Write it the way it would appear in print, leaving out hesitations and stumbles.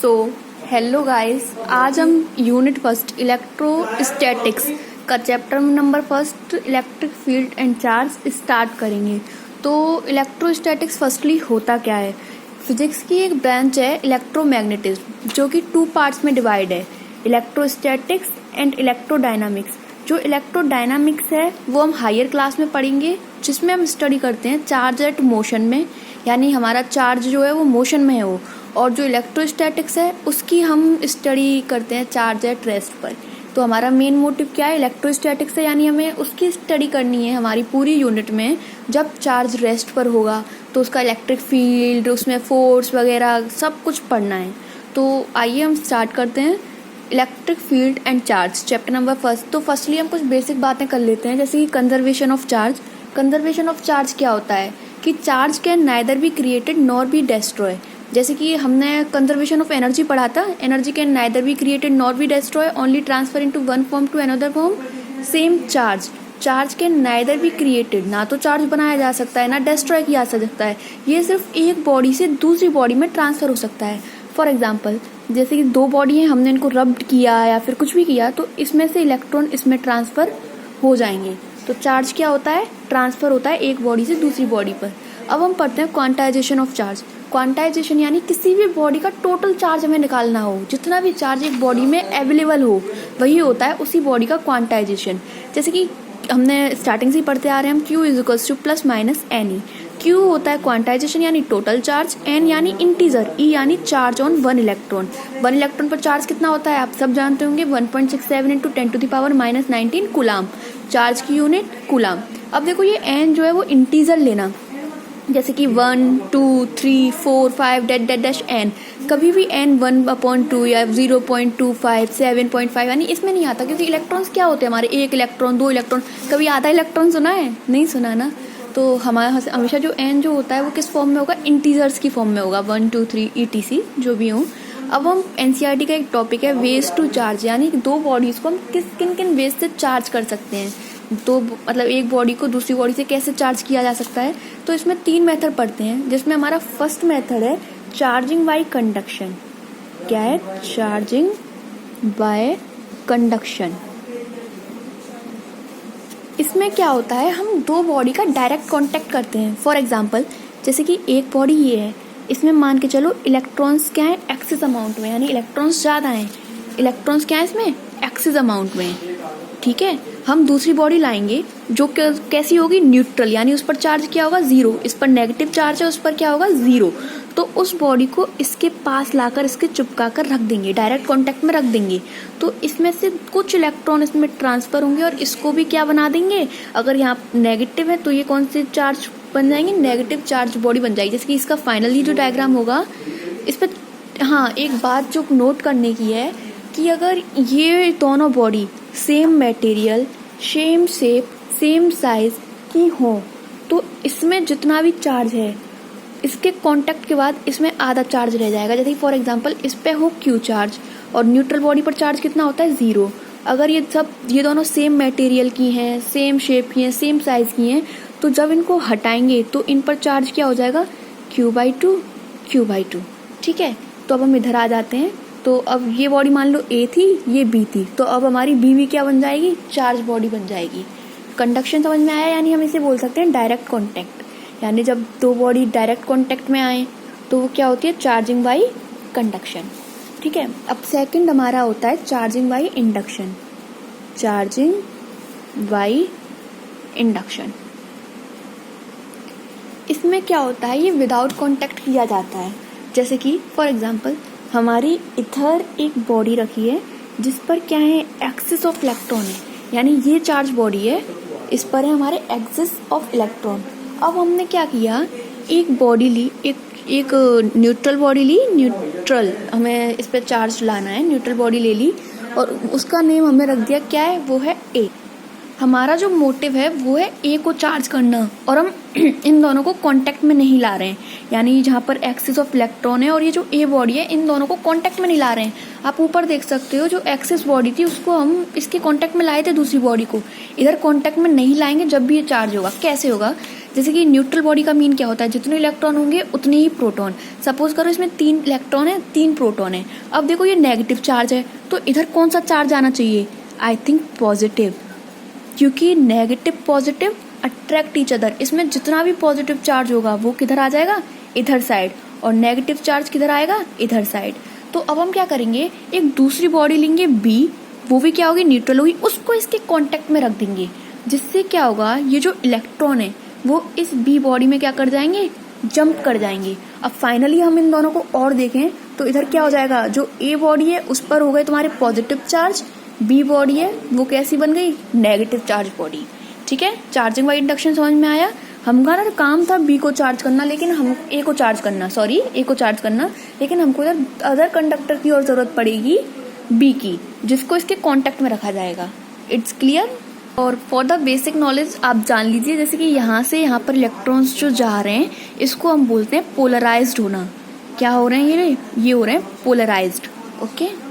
So hello guys, आज हम unit first electrostatics का chapter number first electric field and charge start करेंगे। तो इलेक्ट्रोस्टैटिक्स फर्स्टली होता क्या है? फिजिक्स की एक ब्रांच है इलेक्ट्रोमैग्नेटिज्म, जो कि 2 पार्ट्स में डिवाइड है, इलेक्ट्रोस्टैटिक्स एंड इलेक्ट्रोडायनामिक्स। जो इलेक्ट्रोडायनामिक्स है वो हम हायर क्लास में पढ़ेंगे, जिसमें हम स्टडी करते हैं चार्ज एट मोशन में, यानी हमारा चार्ज जो है वो मोशन में है वो। और जो इलेक्ट्रोस्टैटिक्स है उसकी हम स्टडी करते हैं चार्ज एट रेस्ट पर। तो हमारा मेन मोटिव क्या है? इलेक्ट्रोस्टैटिक्स है, यानी हमें उसकी स्टडी करनी है हमारी पूरी यूनिट में। जब चार्ज रेस्ट पर होगा तो उसका इलेक्ट्रिक फील्ड, उसमें फोर्स वगैरह सब कुछ पढ़ना है। तो आइए हम स्टार्ट करते हैं electric field and charge chapter number first. तो फर्स्टली हम कुछ बेसिक बातें कर लेते हैं, जैसे कि conservation of charge. Conservation of charge क्या होता है कि charge can neither be created nor be destroy. जैसे कि हमने कंजर्वेशन ऑफ एनर्जी पढ़ा था, energy can neither be created nor be destroy, only transfer into one form to another form. Same charge can neither be created, ना तो charge बनाया जा सकता है ना डिस्ट्रॉय किया जा सकता है, ये सिर्फ एक बॉडी से दूसरी बॉडी में ट्रांसफर हो सकता है। फॉर एग्जाम्पल, जैसे कि 2 बॉडी हैं, हमने इनको रब्ड किया या फिर कुछ भी किया, तो इसमें से इलेक्ट्रॉन इसमें ट्रांसफर हो जाएंगे। तो चार्ज क्या होता है? ट्रांसफर होता है एक बॉडी से दूसरी बॉडी पर। अब हम पढ़ते हैं क्वांटाइजेशन ऑफ चार्ज। क्वांटाइजेशन यानी किसी भी बॉडी का टोटल चार्ज हमें निकालना हो, जितना भी चार्ज एक बॉडी में अवेलेबल हो वही होता है उसी बॉडी का क्वांटाइजेशन। जैसे कि हमने स्टार्टिंग से ही पढ़ते आ रहे हैं हम, Q = plus minus NE। Q होता है क्वांटाइजेशन यानी टोटल चार्ज, N यानी इंटीजर, E यानी चार्ज ऑन 1 इलेक्ट्रॉन। 1 इलेक्ट्रॉन पर चार्ज कितना होता है आप सब जानते होंगे, 1.67 × 10⁻⁻19 कूलाम। चार्ज की यूनिट कूलाम। अब देखो ये N जो है वो इंटीजर लेना, जैसे कि 1, 2, 3, 4, 5 डैश N। कभी भी N 1/2 या 0.25, 7.5 यानी इसमें नहीं आता, क्योंकि इलेक्ट्रॉन्स क्या होते हैं हमारे, 1 इलेक्ट्रॉन, 2 इलेक्ट्रॉन। कभी आधा इलेक्ट्रॉन सुना है? नहीं सुना ना। तो हमारा हमेशा जो N जो होता है वो किस फॉर्म में होगा? इंटीजर्स की फॉर्म में होगा, 1, 2, 3 ETC जो भी हो। अब हम NCERT का एक टॉपिक है वेज टू चार्ज, यानी 2 बॉडीज को हम किन किन वेज से चार्ज कर सकते हैं। तो मतलब एक बॉडी को दूसरी बॉडी से कैसे चार्ज किया जा सकता है। तो इसमें 3 मेथड पढ़ते हैं, जिसमें हमारा फर्स्ट मेथड है चार्जिंग बाय कंडक्शन। क्या है? Charging by conduction. इसमें क्या होता है, हम 2 बॉडी का डायरेक्ट कांटेक्ट करते हैं। फॉर एग्जांपल, जैसे कि एक बॉडी ये है, इसमें मान के चलो इलेक्ट्रॉन्स क्या है? एक्सिस अमाउंट में, यानी इलेक्ट्रॉन्स ज़्यादा हैं। इलेक्ट्रॉन्स क्या है इसमें? एक्सिस अमाउंट में। ठीक है, हम दूसरी बॉडी लाएंगे जो कैसी होगी? न्यूट्रल, यानी उस पर चार्ज क्या होगा? 0। इस पर नेगेटिव चार्ज है, उस पर क्या होगा? 0। तो उस बॉडी को इसके पास लाकर इसके चिपका कर रख देंगे, डायरेक्ट कांटेक्ट में रख देंगे। तो इसमें से कुछ इलेक्ट्रॉन इसमें ट्रांसफर होंगे और इसको भी क्या बना देंगे? अगर यहाँ नेगेटिव है तो ये कौन से चार्ज बन जाएंगे? नेगेटिव चार्ज बॉडी बन जाएगी। जैसे कि इसका फाइनली जो डायग्राम होगा इस पर, हाँ एक बात जो नोट करने की है कि अगर ये दोनों body same material, same shape, same size की हो, तो इसमें जितना भी चार्ज है इसके कांटेक्ट के बाद इसमें आधा चार्ज रह जाएगा। जैसे फॉर एग्जांपल इस पे हो Q चार्ज और न्यूट्रल बॉडी पर चार्ज कितना होता है? 0। अगर ये दोनों सेम मटेरियल की हैं, सेम शेप की हैं, सेम साइज की हैं, तो जब इनको हटाएंगे तो इन पर चार्ज क्या हो जाएगा? Q/2, Q/2। ठीक है, तो अब हम इधर आ जाते हैं। तो अब ये बॉडी मान लो A थी, ये B थी, तो अब हमारी B भी क्या बन जाएगी? चार्ज बॉडी बन जाएगी। कंडक्शन समझ में आया? यानी हम इसे बोल सकते हैं डायरेक्ट कांटेक्ट, यानी जब 2 बॉडी डायरेक्ट कांटेक्ट में आए तो वो क्या होती है? Charging by conduction. ठीक है, अब सेकंड हमारा होता है charging by induction. Charging by induction, इसमें क्या होता है? ये विदाउट कांटेक्ट किया जाता है। जैसे कि फॉर एग्जांपल हमारी इधर एक बॉडी रखी है जिस पर क्या है? एक्सिस ऑफ इलेक्ट्रॉन है, यानी ये चार्ज बॉडी है, इस पर है हमारे एक्सिस ऑफ इलेक्ट्रॉन। अब हमने क्या किया? एक बॉडी ली, एक न्यूट्रल बॉडी ली, न्यूट्रल हमें इस पर चार्ज लाना है, न्यूट्रल बॉडी ले ली और उसका नेम हमें रख दिया, क्या है? वो है A। हमारा जो मोटिव है वो है A को चार्ज करना, और हम इन दोनों को कांटेक्ट में नहीं ला रहे हैं, यानी जहाँ पर एक्सिस ऑफ इलेक्ट्रॉन है और ये जो A बॉडी है, इन दोनों को कांटेक्ट में नहीं ला रहे हैं। आप ऊपर देख सकते हो, जो एक्सिस बॉडी थी उसको हम इसके कांटेक्ट में लाए थे, दूसरी बॉडी को इधर कांटेक्ट में नहीं लाएंगे जब भी ये चार्ज होगा। कैसे होगा? जैसे कि न्यूट्रल बॉडी का मीन क्या होता है, जितने इलेक्ट्रॉन होंगे उतने ही प्रोटॉन। सपोज करो इसमें 3 इलेक्ट्रॉन है, 3 प्रोटॉन है। अब देखो ये नेगेटिव चार्ज है, तो इधर कौन सा चार्ज आना चाहिए? आई थिंक पॉजिटिव, क्योंकि negative positive attract each other. इसमें जितना भी पॉजिटिव चार्ज होगा वो किधर आ जाएगा? इधर साइड। और नेगेटिव चार्ज किधर आएगा? इधर साइड। तो अब हम क्या करेंगे, एक दूसरी बॉडी लेंगे बी, वो भी क्या होगी? न्यूट्रल होगी, उसको इसके कांटेक्ट में रख देंगे, जिससे क्या होगा, ये जो इलेक्ट्रॉन है वो इस बी बॉडी में क्या कर जाएंगे? जंप कर जाएंगे। अब फाइनली हम इन दोनों को और देखें तो इधर क्या हो जाएगा, जो ए बॉडी है उस पर हो गए तुम्हारे पॉजिटिव चार्ज, बी बॉडी है वो कैसी बन गई? Negative charge body. ठीक है, चार्जिंग बाय इंडक्शन समझ में आया? हमारा काम था बी को चार्ज करना, लेकिन हम ए को चार्ज करना, लेकिन हमको इधर अदर कंडक्टर की और जरूरत पड़ेगी बी की, जिसको इसके कांटेक्ट में रखा जाएगा। It's clear? और फॉर द बेसिक नॉलेज आप जान लीजिए, जैसे कि यहाँ से यहाँ पर इलेक्ट्रॉन्स जो जा रहे हैं इसको हम बोलते हैं पोलराइज्ड होना। क्या हो रहे हैं? ये हो रहे हैं पोलराइज्ड। ओके।